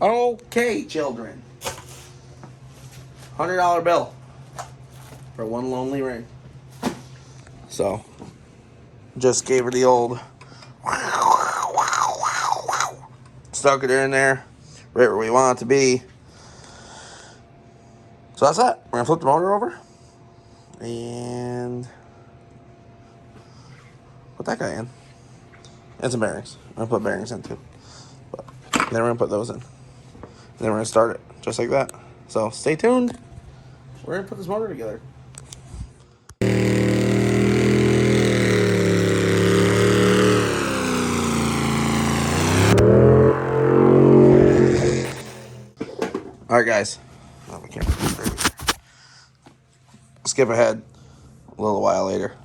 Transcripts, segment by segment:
Okay, children. $100 bill for one lonely ring. So, just gave her the old stuck it in there, right where we want it to be. So that's that. We're gonna flip the motor over and put that guy in. And some bearings. I'm gonna put bearings in too. But then we're gonna put those in. And then we're gonna start it just like that. So stay tuned. We're gonna put this motor together. Alright guys. Oh, my camera. Skip ahead a little while later.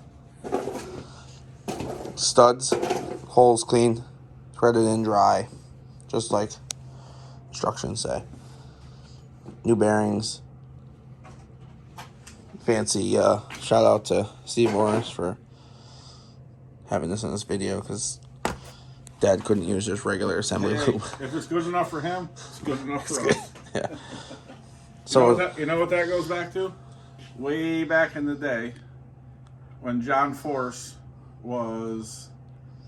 Studs, holes cleaned, threaded in dry, just like instructions say. New bearings. Fancy shout out to Steve Morris for having this in this video because Dad couldn't use just regular assembly lube. If it's good enough for him, it's good enough for us. Yeah. So you know what that goes back to? Way back in the day when John Force was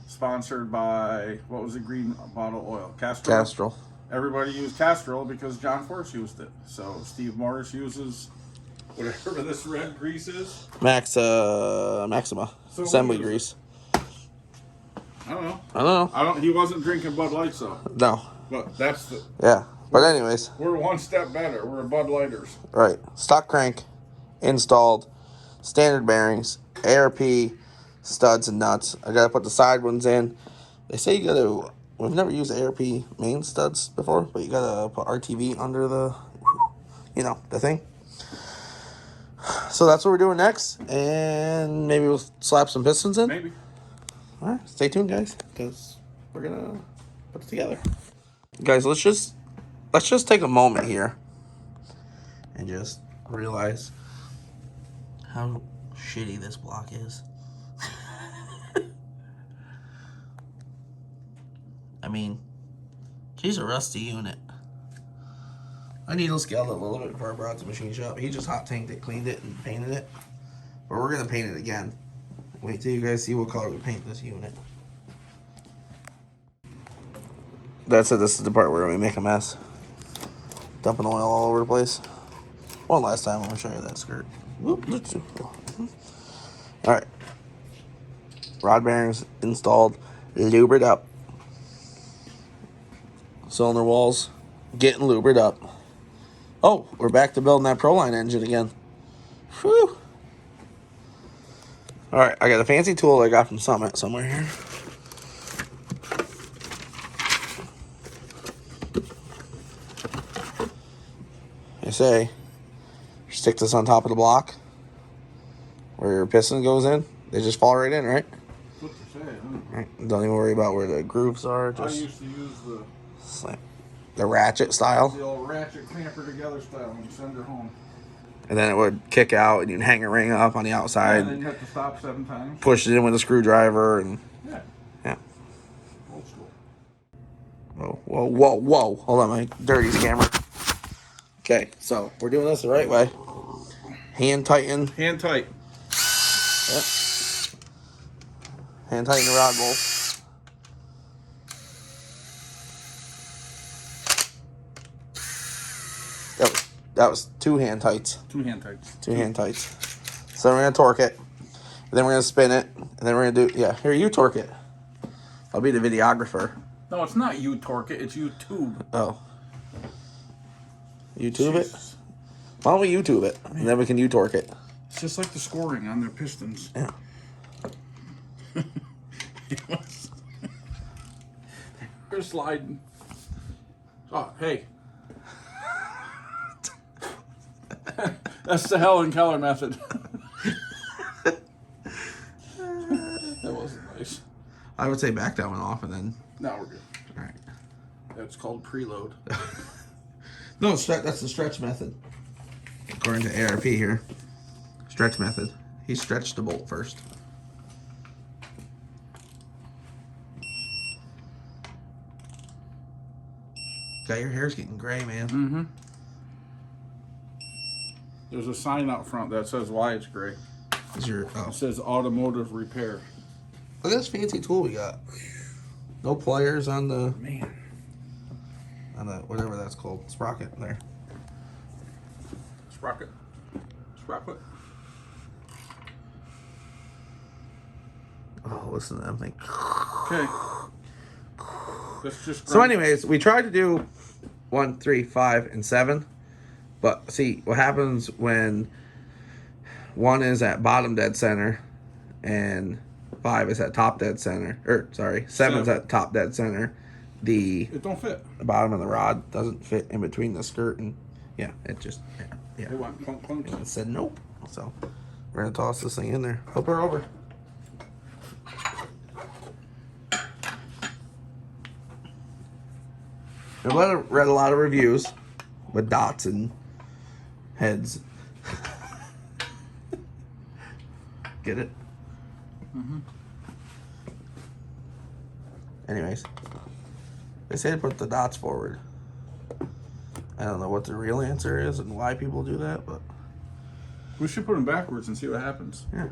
sponsored by, what was the green bottle oil? Castrol. Everybody used Castrol because John Force used it. So Steve Morris uses whatever this red grease is. Maxima. So assembly grease. I don't know. He wasn't drinking Bud Light, so. No. But that's the. Yeah. But anyways. We're one step better. We're Bud Lighters. Right. Stock crank. Installed. Standard bearings. ARP. Studs and nuts. I gotta put the side ones in. They say you gotta. We've never used ARP main studs before, but you gotta put RTV under the, the thing. So that's what we're doing next, and maybe we'll slap some pistons in. Maybe. All right, stay tuned, guys, because we're gonna put it together. Guys, let's just take a moment here and just realize how shitty this block is. I mean, she's a rusty unit. I needle scaled it a little bit before I brought it to the machine shop. He just hot tanked it, cleaned it, and painted it. But we're going to paint it again. Wait till you guys see what color we paint this unit. That's it. This is the part where we make a mess. Dumping oil all over the place. One last time, I'm going to show you that skirt. Alright. Rod bearings installed. Lubered up. Cylinder walls getting lubered up. Oh, we're back to building that Proline engine again. Whew. Alright, I got a fancy tool I got from Summit somewhere here. They say, stick this on top of the block where your piston goes in. They just fall right in, right? What to say, huh? Right. Don't even worry about where the grooves are. Just I used to use the ratchet style. The old ratchet clamper together style when you send her home. And then it would kick out and you'd hang a ring up on the outside. And then you have to stop 7 times. Push it in with a screwdriver and yeah. Old school. Whoa. Hold on, my dirty camera. Okay, so we're doing this the right way. Hand tighten. Hand tight. Yep. Hand tighten the rod bolt. That was 2 hand tights. 2 hand tights. 2 hand tights. So we're going to torque it. And then we're going to spin it. And then we're going to do... Yeah, here, you torque it. I'll be the videographer. No, it's not you torque it. It's you tube. Oh. YouTube it? Why don't we YouTube it? And then we can you torque it. It's just like the scoring on their pistons. Yeah. We're sliding. Oh, hey. That's the Helen Keller method. That wasn't nice. I would say back that one off and then... No, we're good. All right. That's called preload. No, that's the stretch method. According to ARP here. Stretch method. He stretched the bolt first. God, your hair's getting gray, man. Mm-hmm. There's a sign out front that says why it's gray. It says automotive repair. Look at this fancy tool we got. No pliers on the whatever that's called, sprocket there. Sprocket. Oh, listen to them thing. Okay. Let's just. So, anyways, we tried to do 1, 3, 5, and 7, but see what happens when 1 is at bottom dead center and 5 is at top dead center. Or sorry, 7 is at top dead center. It don't fit. The bottom of the rod doesn't fit in between the skirt, and it just It went clunk clunk. It said nope. So we're gonna toss this thing in there. Flip her over. I've read a lot of reviews with dots and heads. Get it? Mm-hmm. Anyways, they say to put the dots forward. I don't know what the real answer is and why people do that, but we should put them backwards and see what happens. Yeah.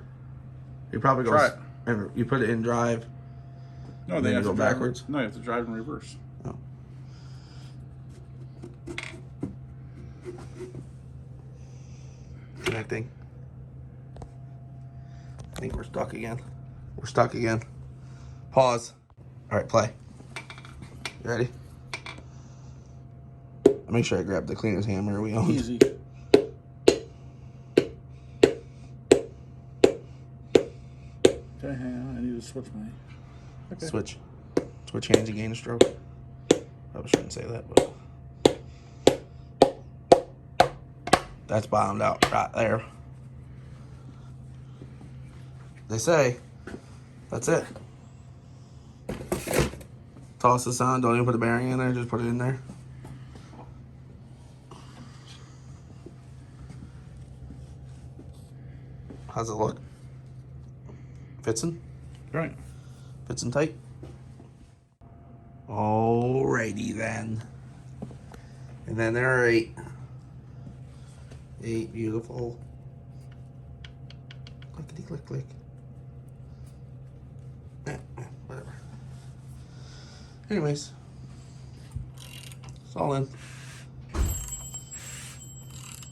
You probably go. Try it. You put it in drive. No, they have to go drive backwards. No, you have to drive in reverse. Oh. Connecting. I think we're stuck again. Pause. All right, play. You ready? I'll make sure I grab the cleaner's hammer we owned. Easy. Okay, hang on. I need to switch my. Okay. Switch hands, you gain a stroke. Probably shouldn't say that, but that's bottomed out right there. They say that's it. Toss this on. Don't even put the bearing in there. Just put it in there. How's it look? Fits in? Right. Fits in tight? Alrighty then. And then there are 8. 8, beautiful. Clickety click click. Whatever. Anyways. It's all in.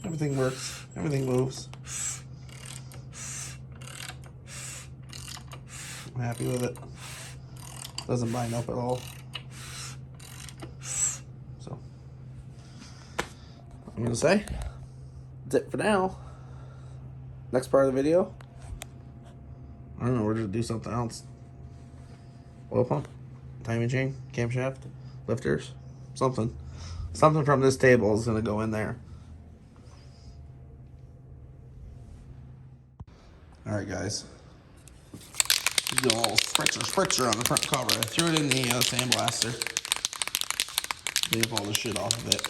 Everything works. Everything moves. I'm happy with it. Doesn't bind up at all. So, I'm gonna say that's it for now. Next part of the video, I don't know, we're gonna do something else. Oil pump, timing chain, camshaft, lifters, something from this table is gonna go in there. All right, guys. Do a little spritzer on the front cover. I threw it in the sandblaster. Leave all the shit off of it.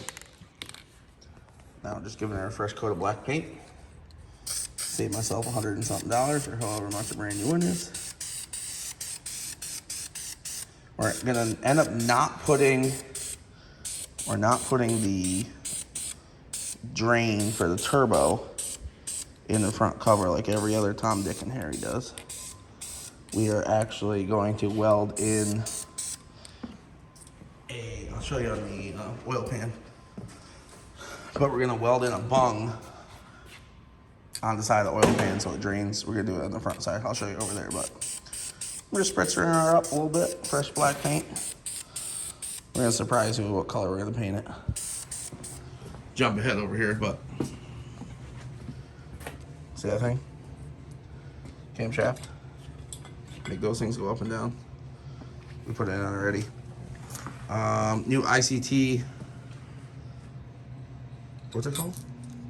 Now I'm just giving it a fresh coat of black paint. Save myself $100 and something or however much a brand new one is. We're gonna end up not putting the drain for the turbo in the front cover like every other Tom, Dick, and Harry does. We are actually going to weld in I'll show you on the oil pan, but we're gonna weld in a bung on the side of the oil pan so it drains. We're gonna do it on the front side. I'll show you over there, but we're just spritzing her up a little bit, fresh black paint. We're gonna surprise you with what color we're gonna paint it. Jump ahead over here, but see that thing? Camshaft. Make those things go up and down. We put it in already. New ICT. What's it called?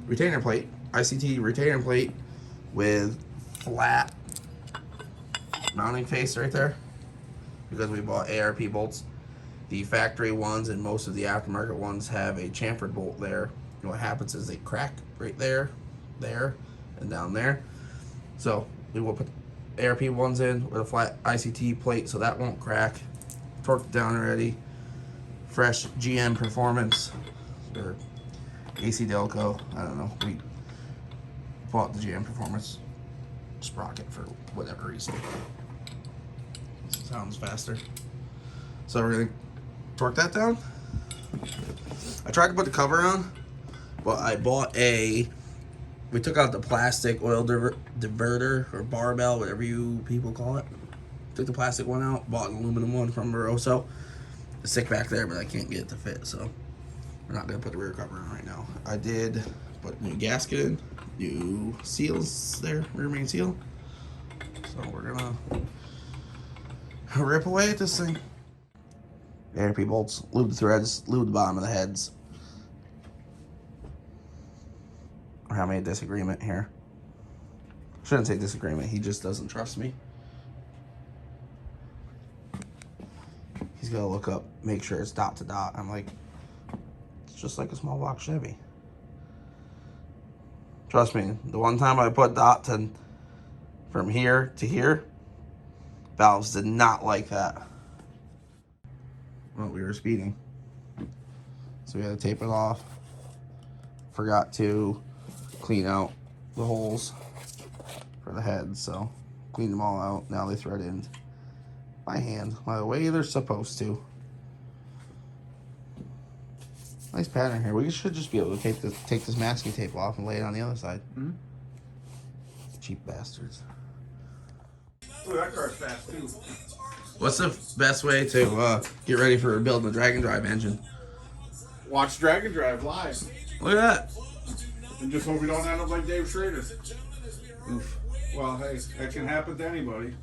Retainer plate. ICT retainer plate with flat mounting face right there. Because we bought ARP bolts. The factory ones and most of the aftermarket ones have a chamfered bolt there. And what happens is they crack right there, and down there. So we will put ARP ones in with a flat ICT plate so that won't crack. Torqued down already. fresh GM Performance or AC Delco. I don't know. We bought the GM Performance sprocket for whatever reason. Sounds faster. So we're gonna torque that down. I tried to put the cover on, but I bought we took out the plastic oil diverter or barbell, whatever you people call it. Took the plastic one out, bought an aluminum one from Moroso. It's sick back there, but I can't get it to fit, so we're not gonna put the rear cover on right now. I did put new gasket in, new seals there, rear main seal. So we're gonna rip away at this thing. ARP bolts, lube the threads, lube the bottom of the heads. We're having a disagreement here. Shouldn't say disagreement, he just doesn't trust me. He's gotta look up, make sure it's dot to dot. I'm like, it's just like a small block Chevy. Trust me, the one time I put dot from here to here, valves did not like that. Well, we were speeding, so we had to tape it off. Forgot to clean out the holes for the heads, so cleaned them all out. Now they thread in by hand, by the way they're supposed to. Nice pattern here. We should just be able to take this masking tape off and lay it on the other side. Mm-hmm. Cheap bastards. Ooh, that car's fast too. What's the best way to get ready for building a drag and drive engine? Watch Drag and Drive live. Look at that. And just hope we don't end up like Dave Schrader. Oof. Well, hey, that can happen to anybody.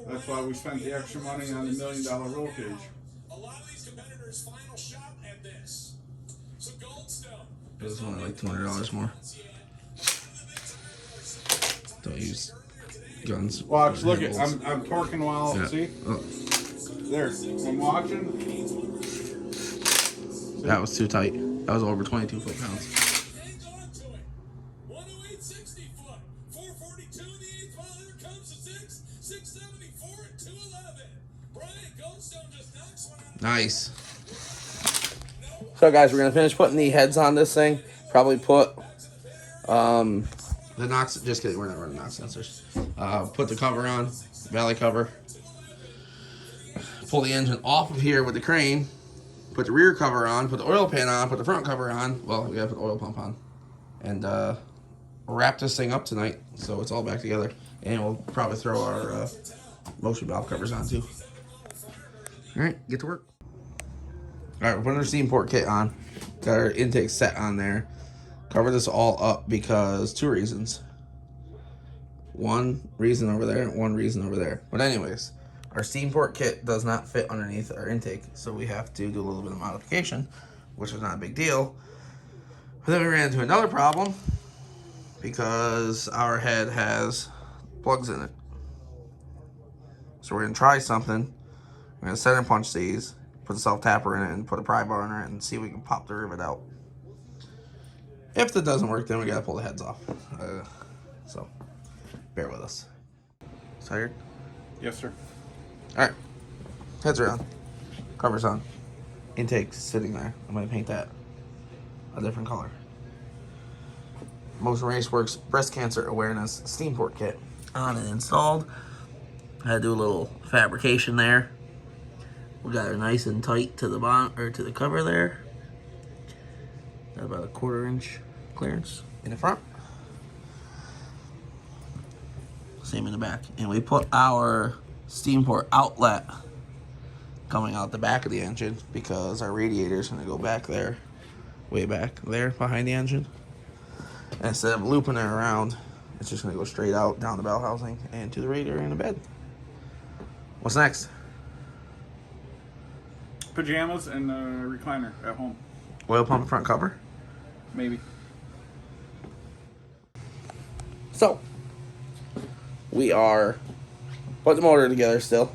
That's why we spent the extra money on the $1 million roll cage. A lot of these competitors' final shot at this. So Goldstone. This is only like $200 more. Don't use guns. Watch, look at I'm torquing while see? Oh. There. I'm watching. That was too tight. That was over 22 foot-pounds. Hangs on to it. 108.60 foot. 442 in the 8th mile. Here comes the 6. 674 and 211. Brian Goldstone just knocks one out. Nice. So guys, we're gonna finish putting the heads on this thing. Probably put the NOx. Just kidding, we're not running NOx sensors. Put the cover on, valley cover. Pull the engine off of here with the crane. Put the rear cover on. Put the oil pan on. Put the front cover on. Well, we gotta put the oil pump on, and wrap this thing up tonight so it's all back together. And we'll probably throw our motion valve covers on too. All right, get to work. All right, we're putting our steam port kit on. Got our intake set on there. Cover this all up because two reasons. One reason over there, one reason over there. But anyways, our steam port kit does not fit underneath our intake, so we have to do a little bit of modification, which is not a big deal. But then we ran into another problem because our head has plugs in it. So we're gonna try something. We're gonna center punch these, put the self-tapper in it, and put a pry bar in it, and see if we can pop the rivet out. If that doesn't work, then we gotta pull the heads off. So, bear with us. Tired? Yes, sir. Alright. Heads are on. Cover's on. Intake's sitting there. I'm gonna paint that a different color. Motion Raceworks Breast Cancer Awareness Steam Port Kit on and installed. I had to do a little fabrication there. We got it nice and tight to the bottom, or to the cover there. Got about a 1/4 inch clearance in the front. Same in the back. And we put our steam port outlet coming out the back of the engine because our radiator is going to go back there, way back there behind the engine. And instead of looping it around, it's just going to go straight out down the bell housing and to the radiator in the bed. What's next? Pajamas and a recliner at home. Oil pump front cover. Maybe. So, we are putting the motor together still.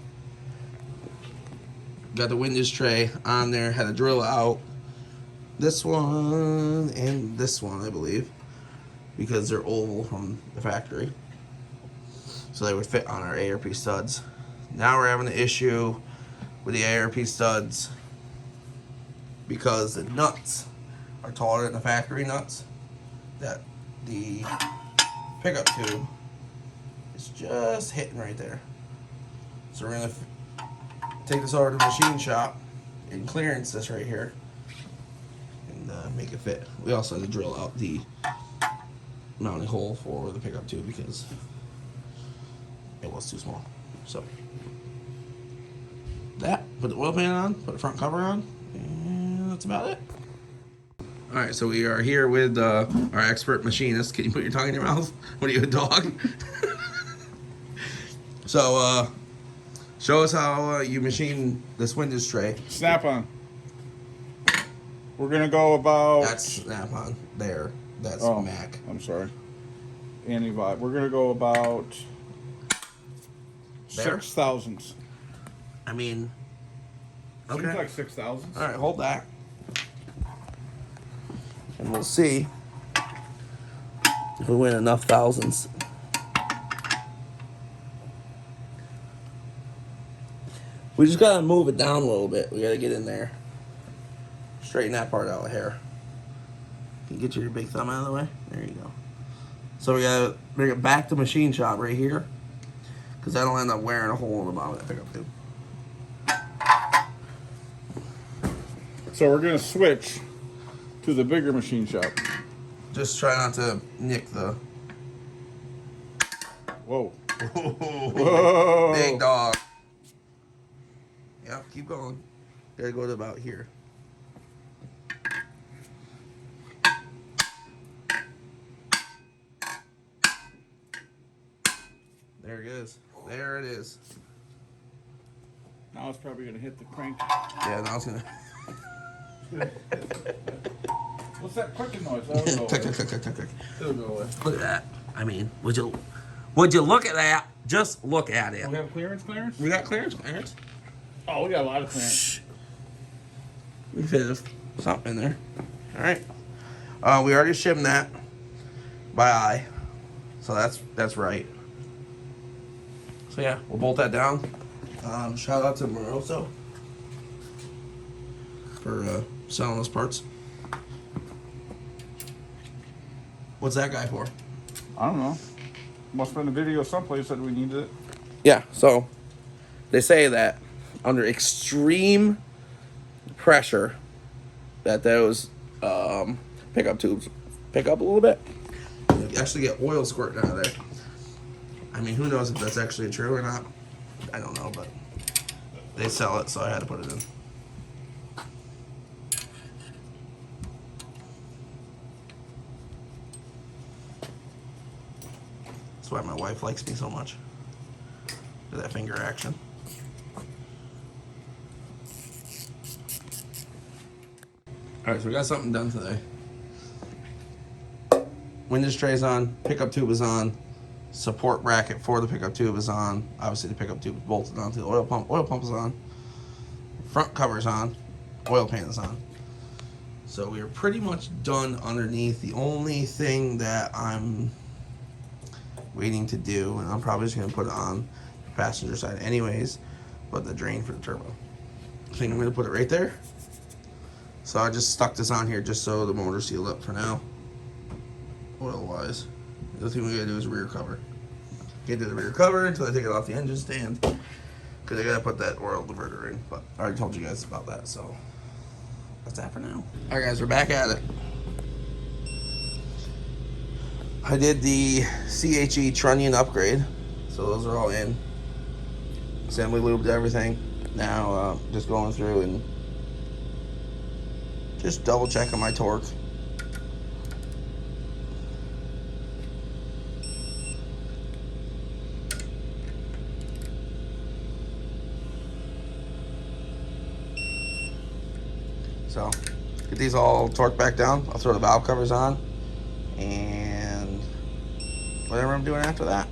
Got the windage tray on there. Had to drill out this one and this one, I believe, because they're oval from the factory. So they would fit on our ARP studs. Now we're having an issue with the ARP studs because the nuts are taller than the factory nuts. That the pickup tube is just hitting right there. So we're gonna take this over to the machine shop and clearance this right here and make it fit. We also had to drill out the mounting hole for the pickup tube because it was too small. So that, put the oil pan on, put the front cover on, and that's about it. All right, so we are here with our expert machinist. Can you put your tongue in your mouth? What are you, a dog? So show us how you machine this windage tray. Snap on. We're gonna go about. That's snap on there. That's Mac. I'm sorry. Anti-vibe. We're gonna go about There? 6 thousandths. I mean, okay. Seems like 6 thousandths. All right, hold that, and we'll see if we win enough thousandths. We just gotta move it down a little bit. We gotta get in there, straighten that part out of hair. Can you get your big thumb out of the way? There you go. So we gotta bring it back to machine shop right here, because that'll end up wearing a hole in the bottom of that pickup tube. So we're gonna switch to the bigger machine shop. Just try not to nick the. Whoa. Whoa. Big dog. Yeah, keep going. Gotta go to about here. There it is. There it is. Now it's probably gonna hit the crank. Yeah, now it's gonna. What's that clicking noise? That'll go Click, away. click, click, click, click. It'll go away. Look at that. I mean, would you look at that? Just look at it. We have clearance? We got clearance. Oh, we got a lot of clearance. We fit something in there. All right. We already shimmed that by eye, so that's right. So yeah, we'll bolt that down. Shout out to Moroso for selling us parts. What's that guy for? I don't know. Must have been a video someplace that we needed it. Yeah, so they say that under extreme pressure that those pickup tubes pick up a little bit. You actually get oil squirting out of there. I mean, who knows if that's actually true or not. I don't know, but they sell it, so I had to put it in. That's why my wife likes me so much. For that finger action. Alright, so we got something done today. Windage tray's on, pickup tube is on, support bracket for the pickup tube is on. Obviously the pickup tube is bolted onto the oil pump. Oil pump is on. Front cover's on. Oil pan is on. So we are pretty much done underneath. The only thing that I'm waiting to do, and I'm probably just going to put it on the passenger side anyways, but the drain for the turbo. I think I'm going to put it right there. So I just stuck this on here just so the motor's sealed up for now, oil-wise. The other thing we got to do is rear cover. Can't do the rear cover until I take it off the engine stand, because I got to put that oil diverter in, but I already told you guys about that, so that's that for now. Alright guys, we're back at it. I did the CHE trunnion upgrade, so those are all in. Assembly lubed everything. Now just going through and just double checking my torque. So get these all torqued back down. I'll throw the valve covers on and whatever I'm doing after that.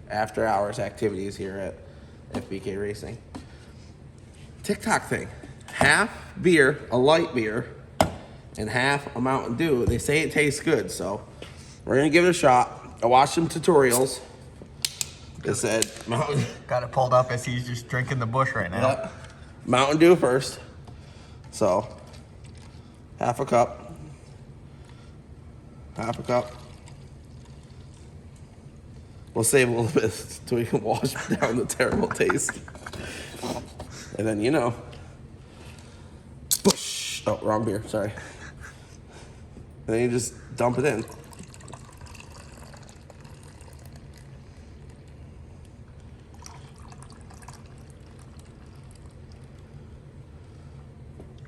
after hours activities here at FBK Racing. TikTok thing. Half beer, a light beer, and half a Mountain Dew. They say it tastes good, so we're gonna give it a shot. I watched some tutorials. They said Mountain. Got it pulled up as he's just drinking the bush right now. Mountain Dew first. So, half a cup. Half a cup. We'll save a little bit so we can wash down the terrible taste. And then, you know. Bush. Oh, wrong beer. Sorry. And then you just dump it in.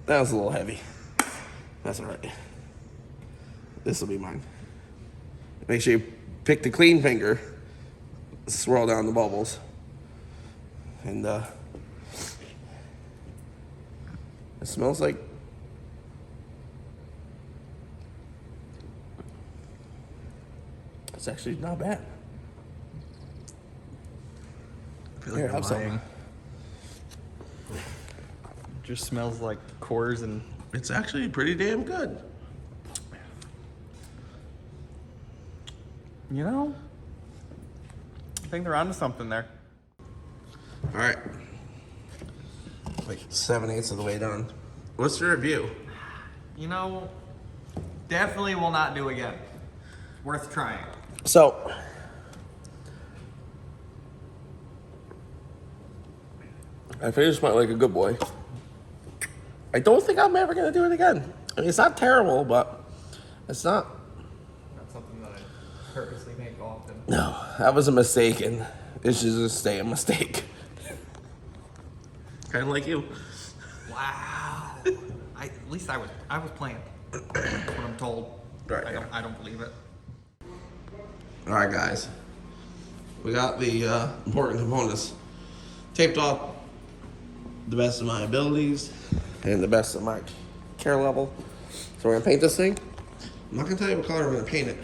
That was a little heavy. That's all right. This will be mine. Make sure you pick the clean finger, swirl down the bubbles, and it smells like it's actually not bad. I feel like Here, I'm have some. lying. Just smells like Coors and It's actually pretty damn good. you know, I think they're onto something there. All right. Like 7/8 of the way done. What's your review? You know, definitely will not do again. Worth trying. So, I finished my like a good boy. I don't think I'm ever gonna do it again. I mean, it's not terrible, but it's not. Not something that I purposely make often. No, that was a mistake, and it should just stay a mistake. Kind of like you. Wow. At least I was playing. That's what I'm told. Right, I don't believe it. All right, guys. We got the important components taped off the best of my abilities and the best of my care level. So we're gonna paint this thing. I'm not gonna tell you what color we're gonna paint it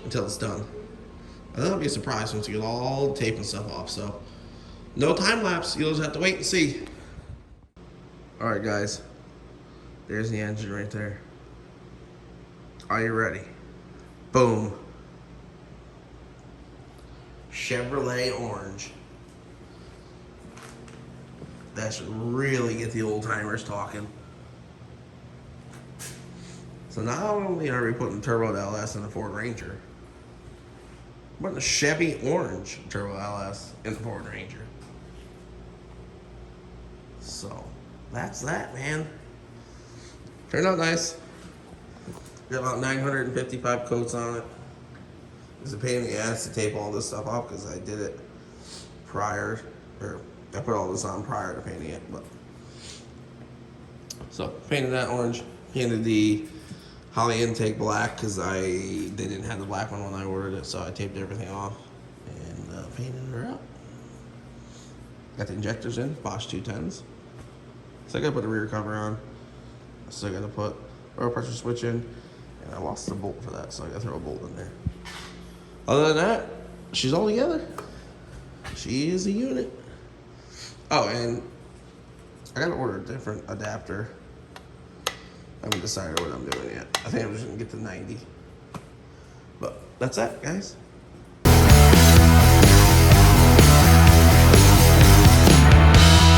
until it's done. I think it'll be a surprise once you get all the tape and stuff off. So no time lapse. You'll just have to wait and see. All right, guys. There's the engine right there. Are you ready? Boom. Chevrolet orange. That should really get the old timers talking. So not only are we putting turbo LS in the Ford Ranger, we're putting a Chevy orange turbo LS in the Ford Ranger. So that's that, man. Turned out nice. Got about 955 coats on it. It's a pain in the ass to tape all this stuff off because I did it prior, or I put all this on prior to painting it. But so painted that orange, painted the Holly intake black because they didn't have the black one when I ordered it, so I taped everything off and painted her up. Got the injectors in, Bosch 210s. So I gotta put the rear cover on. So I gotta put oil pressure switch in, and I lost the bolt for that, so I gotta throw a bolt in there. Other than that, she's all together. She is a unit. Oh, and I gotta order a different adapter. I haven't decided what I'm doing yet. I think I'm just gonna get the 90. But that's that, guys.